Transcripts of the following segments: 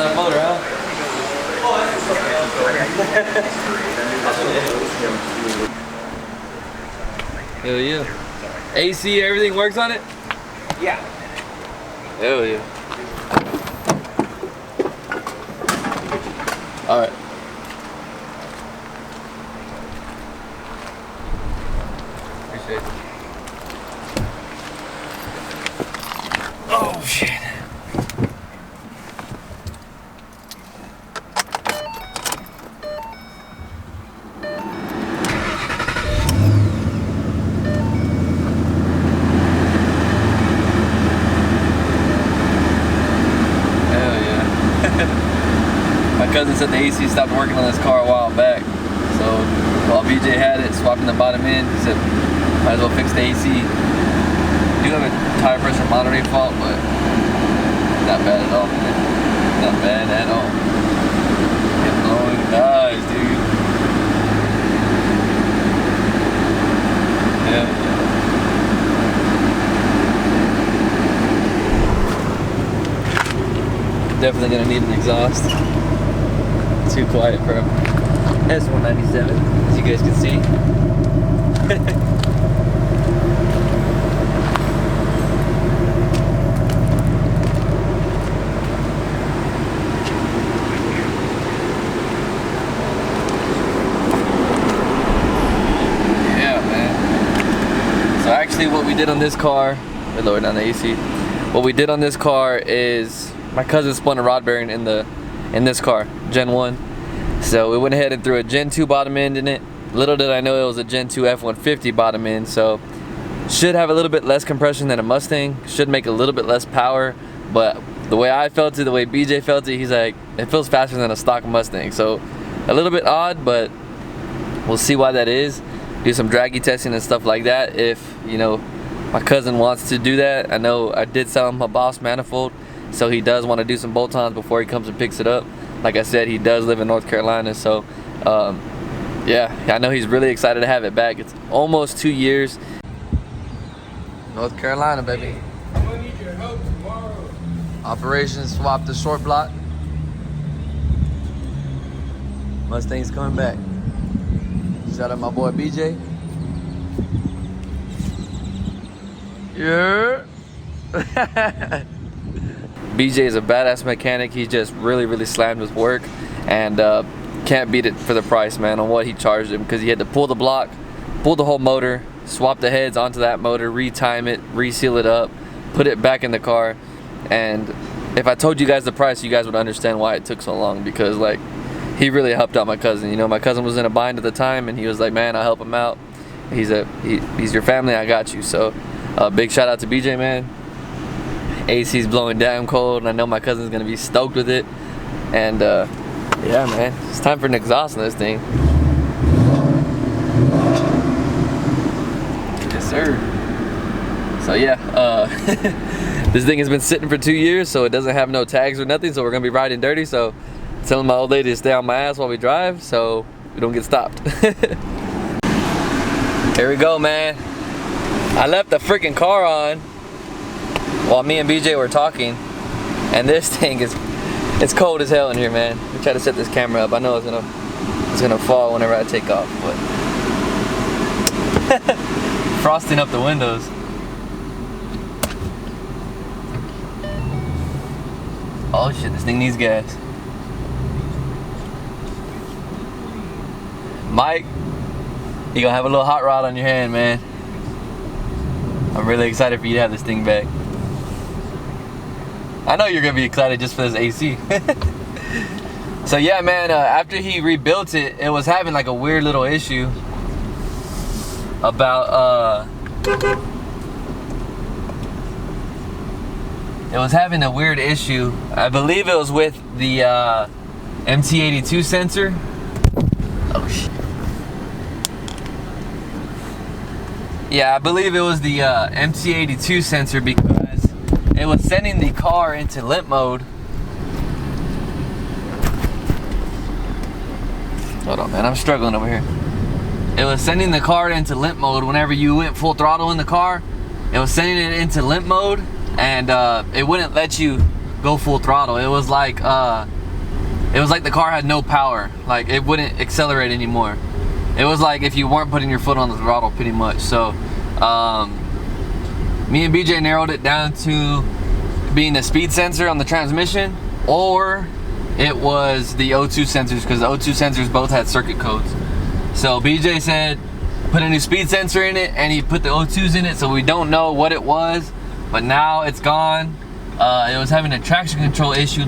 that motor, huh? Hell yeah. AC, everything works on it? Yeah. Hell yeah. Alright. Appreciate it. Oh shit. My cousin said the AC stopped working on this car a while back. So while BJ had it, swapping the bottom end, he said, might as well fix the AC. We do have a tire pressure monitoring fault, but not bad at all, man. Not bad at all. Get blowing guys, dude. Yeah. Definitely gonna need an exhaust. Too quiet for a S197, as you guys can see. Yeah, man. So actually what we did on this car, we lowered down the AC. What we did on this car is my cousin spun a rod bearing in this car, Gen 1. So we went ahead and threw a Gen 2 bottom end in it. Little did I know it was a Gen 2 F-150 bottom end, so should have a little bit less compression than a Mustang, should make a little bit less power, but the way I felt it, the way BJ felt it, he's like, it feels faster than a stock Mustang. So a little bit odd, but we'll see why that is. Do some draggy testing and stuff like that if, you know, my cousin wants to do that. I know I did sell him a Boss manifold, so he does want to do some bolt-ons before he comes and picks it up. Like I said, he does live in North Carolina, so yeah, I know he's really excited to have it back. It's almost 2 years. North Carolina, baby. I'm gonna need your help tomorrow. Operation swap the short block. Mustang's coming back. Shout out my boy BJ. Yeah. BJ is a badass mechanic. He just really slammed his work, and can't beat it for the price, man, on what he charged him, because he had to pull the block, pull the whole motor, swap the heads onto that motor, retime it, reseal it up, put it back in the car. And if I told you guys the price, you guys would understand why it took so long, because like he really helped out my cousin. You know, my cousin was in a bind at the time, and he was like, man, I'll help him out. He's your family, I got you. So big shout out to BJ, man. AC's blowing damn cold, and I know my cousin's gonna be stoked with it. And yeah, man, it's time for an exhaust on this thing. Yes, sir. So yeah, this thing has been sitting for 2 years, so it doesn't have no tags or nothing, so we're gonna be riding dirty. So telling my old lady to stay on my ass while we drive, so we don't get stopped. Here we go, man. I left the freaking car on while me and BJ were talking, and this thing it's cold as hell in here, man. Let me try to set this camera up. I know it's gonna fall whenever I take off, but frosting up the windows. Oh shit, this thing needs gas. Mike, you gonna have a little hot rod on your hand, man. I'm really excited for you to have this thing back. I know you're gonna be excited just for this AC. So yeah, man, after he rebuilt it, it was having like a weird little issue about it was having a weird issue. I believe it was with the MT82 sensor. Oh shit. Yeah, I believe it was the MT82 sensor, because it was sending the car into limp mode. Hold on, man, I'm struggling over here. It was sending the car into limp mode whenever you went full throttle in the car. It was sending it into limp mode, and it wouldn't let you go full throttle. It was like the car had no power. Like it wouldn't accelerate anymore. It was like if you weren't putting your foot on the throttle, pretty much. So me and BJ narrowed it down to being the speed sensor on the transmission, or it was the O2 sensors, because the O2 sensors both had circuit codes. So BJ said put a new speed sensor in it, and he put the O2s in it, so we don't know what it was, but now it's gone. It was having a traction control issue,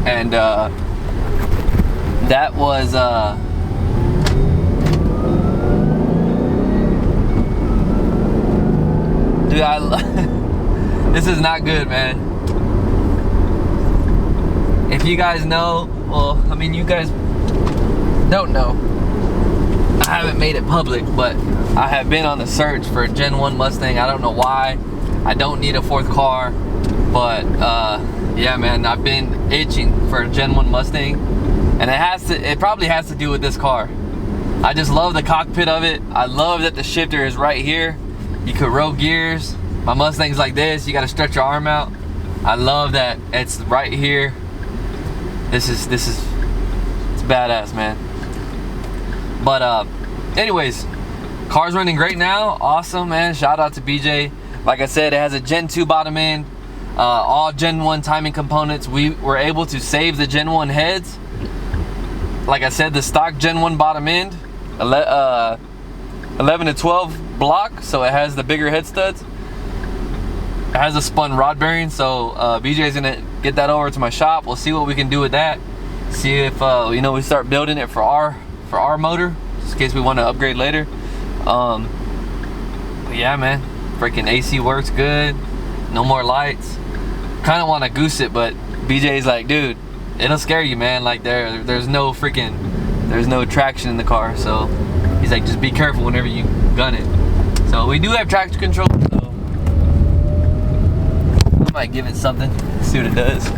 and that was dude, this is not good, man. If you guys know, well, I mean, you guys don't know, I haven't made it public, but I have been on the search for a Gen 1 Mustang. I don't know why. I don't need a fourth car, but yeah, man, I've been itching for a Gen 1 Mustang, and it probably has to do with this car. I just love the cockpit of it. I love that the shifter is right here. You could roll gears. My Mustang's like this. You got to stretch your arm out. I love that it's right here. This is it's badass, man. But anyways, car's running great now. Awesome, man. Shout out to BJ. Like I said, it has a Gen 2 bottom end, all Gen 1 timing components. We were able to save the Gen 1 heads. Like I said, the stock Gen 1 bottom end, 11 to 12 block, so it has the bigger head studs. It has a spun rod bearing, so BJ's gonna get that over to my shop. We'll see what we can do with that. See if you know, we start building it for our motor, just in case we want to upgrade later. But yeah, man, freaking AC works good. No more lights. Kind of want to goose it, but BJ's like, dude, it'll scare you, man. Like there's no traction in the car, so he's like, just be careful whenever you gun it. So we do have traction control, so I might give it something, see what it does.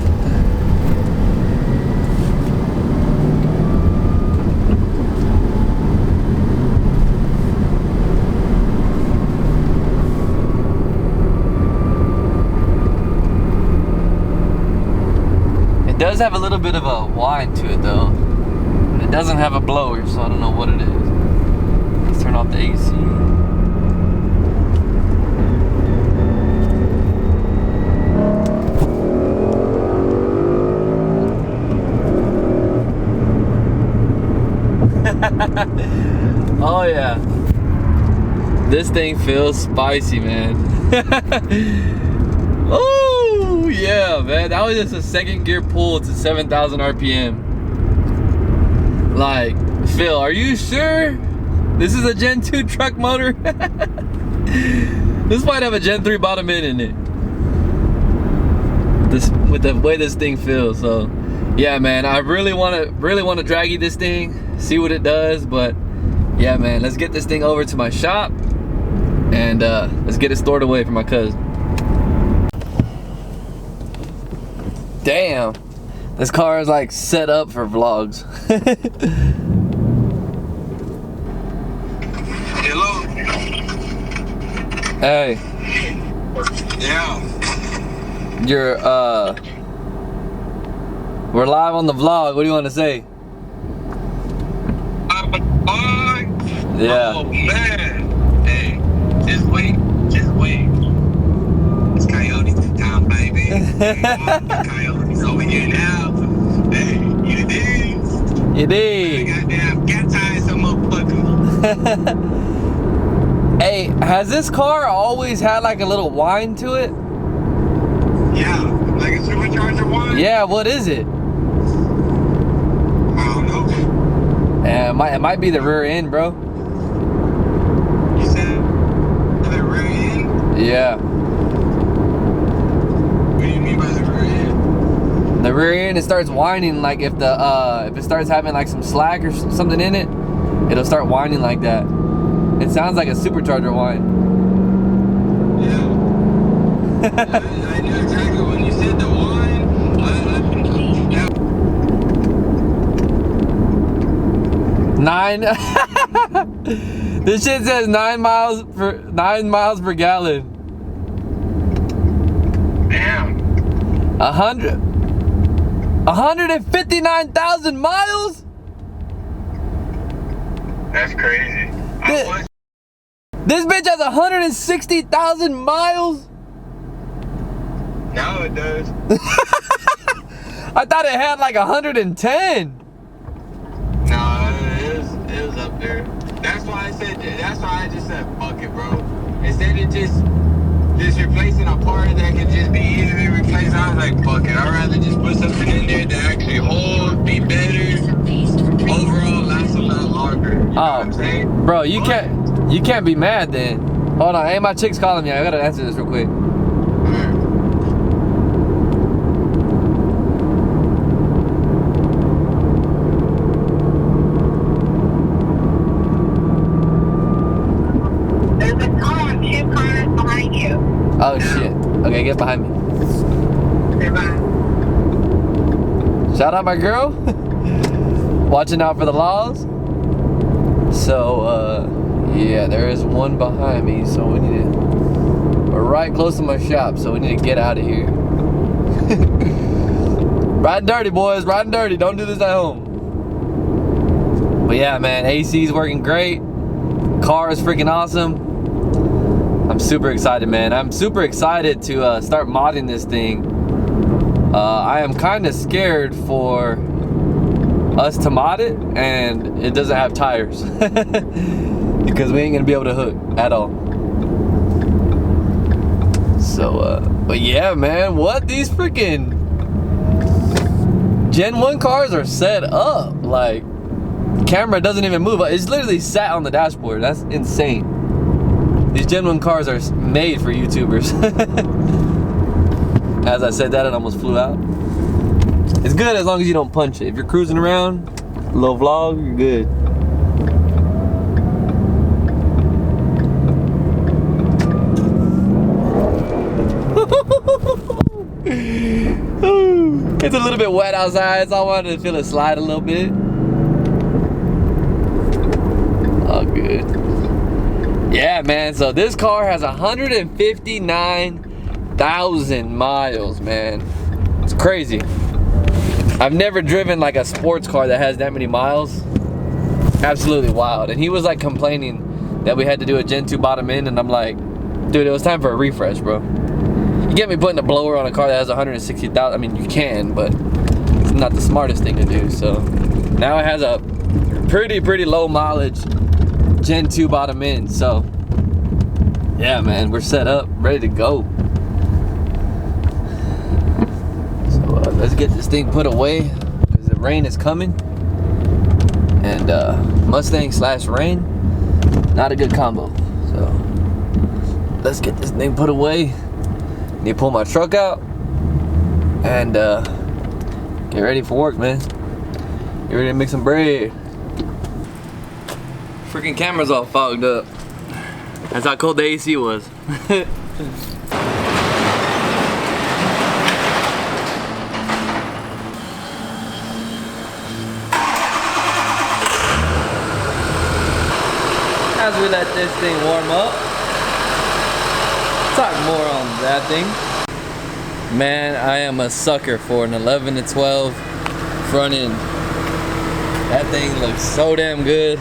It does have a little bit of a whine to it though. It doesn't have a blower, so I don't know what it is. Let's turn off the AC. Oh yeah, this thing feels spicy, man. Oh yeah, man, that was just a second gear pull to 7,000 RPM. Like, Phil, are you sure this is a Gen 2 truck motor? This might have a Gen 3 bottom end in it. This, with the way this thing feels. So yeah, man, I really want to draggy this thing, see what it does. But yeah, man, let's get this thing over to my shop, and let's get it stored away for my cousin. Damn, this car is like set up for vlogs. Hello. Hey. Yeah. We're live on the vlog. What do you want to say? Yeah. Oh man. Hey, just wait. It's Coyote time, baby. Coyote's over here now. Hey, you dig? You dig? Goddamn, got tired some motherfucker. Hey, has this car always had like a little whine to it? Yeah, like a supercharger one? Yeah, what is it? I don't know. It might be the rear end, bro. You said the rear end? Yeah. What do you mean by the rear end? The rear end, it starts whining, like if it starts having like some slack or something in it, it'll start whining like that. It sounds like a supercharger whine. Yeah. I knew exactly when you said the whine. This shit says 9 miles per gallon. Damn. 159,000 miles? That's crazy. This bitch has 160,000 miles? Now it does. I thought it had like 110. No, it was up there. That's why I just said fuck it, bro. Instead of just replacing a part that could just be easily replaced, I was like, fuck it. I'd rather just put something in there that actually hold, be better, overall last a lot longer. You know what I'm saying? Bro, you can't be mad then. Hold on, hey, my chick's calling me. I gotta answer this real quick. Oh shit. Okay, get behind me. Okay, bye. Shout out my girl. Watching out for the laws. So, yeah, there is one behind me, so we need to... We're right close to my shop, so we need to get out of here. Riding dirty, boys. Riding dirty. Don't do this at home. But yeah, man, AC's working great. Car is freaking awesome. I'm super excited, man. I'm super excited to start modding this thing. I am kind of scared for us to mod it and it doesn't have tires because we ain't gonna be able to hook at all. So, but yeah, man, what? These freaking Gen 1 cars are set up. Like, camera doesn't even move. It's literally sat on the dashboard. That's insane. These Gen 1 cars are made for YouTubers. As I said that, it almost flew out. It's good as long as you don't punch it. If you're cruising around, a little vlog, you're good. It's a little bit wet outside, so I wanted to feel it slide a little bit. Oh, good. Yeah, man, so this car has 159,000 miles, man. It's crazy. I've never driven like a sports car that has that many miles. Absolutely wild. And he was like complaining that we had to do a Gen 2 bottom end, and I'm like, dude, it was time for a refresh, bro. You get me putting a blower on a car that has 160,000. I mean, you can, but it's not the smartest thing to do. So now it has a pretty low mileage Gen 2 bottom end. So yeah, man, we're set up, ready to go. So let's get this thing put away because the rain is coming, and Mustang / rain, not a good combo. So let's get this thing put away. Need to pull my truck out and get ready for work, man. Get ready to make some bread. Freaking camera's all fogged up. That's how cold the AC was. As we let this thing warm up, talk more on that thing. Man, I am a sucker for an 11 to 12 front end. That thing looks so damn good.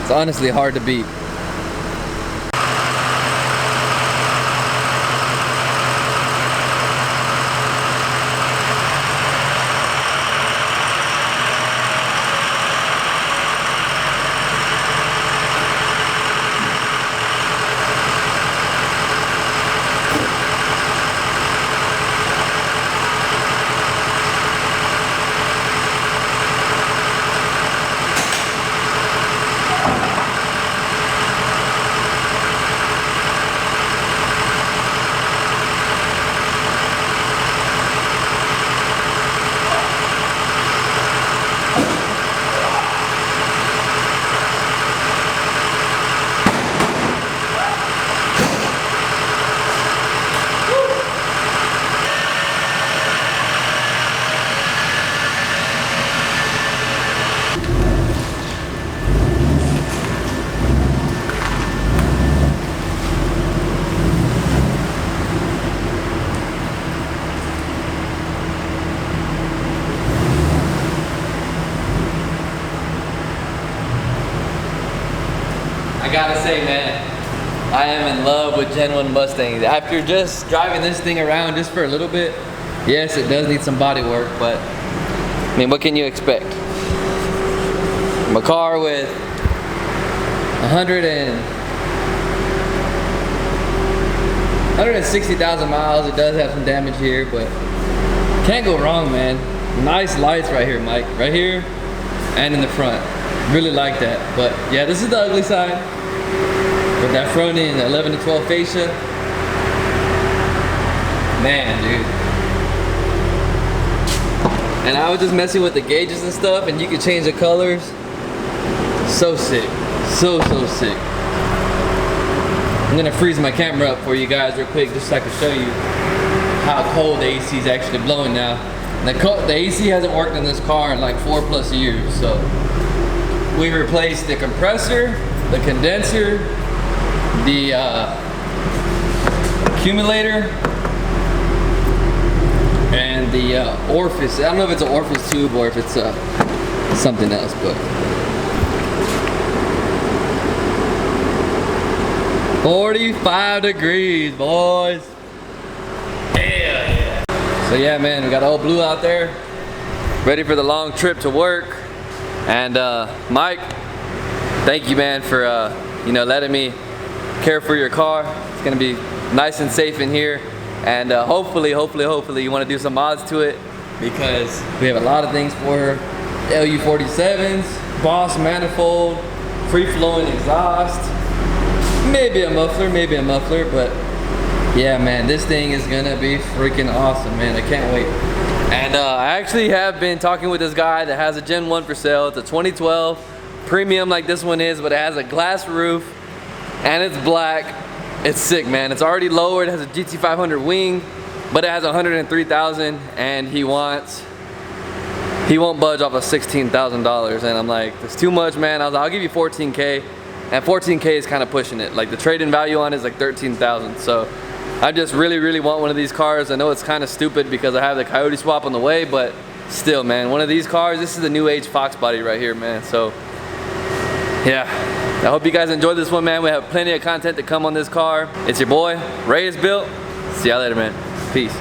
It's honestly hard to beat. gotta say, man, I am in love with Gen 1 Mustangs. After just driving this thing around just for a little bit, yes, it does need some body work, but I mean, what can you expect? From a car with 160,000 miles, it does have some damage here, but can't go wrong, man. Nice lights right here, Mike. Right here and in the front. Really like that. But yeah, this is the ugly side. With that front end, 11 to 12 fascia. Man, dude. And I was just messing with the gauges and stuff, and you can change the colors. So sick. So sick. I'm gonna freeze my camera up for you guys real quick just so I can show you how cold the AC is actually blowing now. The AC hasn't worked in this car in like 4+ years, so we replaced the compressor, the condenser, the accumulator, and the orifice. I don't know if it's an orifice tube or if it's something else, but 45 degrees, boys. Yeah. So yeah, man, we got old Blue out there, ready for the long trip to work. And Mike, thank you, man, for letting me care for your car. It's gonna be nice and safe in here, and hopefully you want to do some mods to it, because we have a lot of things for her. LU47s, Boss manifold, free-flowing exhaust, maybe a muffler, but yeah, man, this thing is gonna be freaking awesome, man. I can't wait. And I actually have been talking with this guy that has a Gen 1 for sale. It's a 2012 premium like this one is, but it has a glass roof and it's black. It's sick, man. It's already lowered. It has a GT500 wing, but it has 103,000, and he won't budge off of $16,000. And I'm like, that's too much, man. I was like, I'll give you 14K, and 14K is kind of pushing it. Like the trade-in value on it is like 13,000. So I just really want one of these cars. I know it's kind of stupid because I have the Coyote swap on the way, but still, man, one of these cars, this is the new age Fox body right here, man. So yeah, I hope you guys enjoyed this one, man. We have plenty of content to come on this car. It's your boy, ReyesBuilt. See y'all later, man. Peace.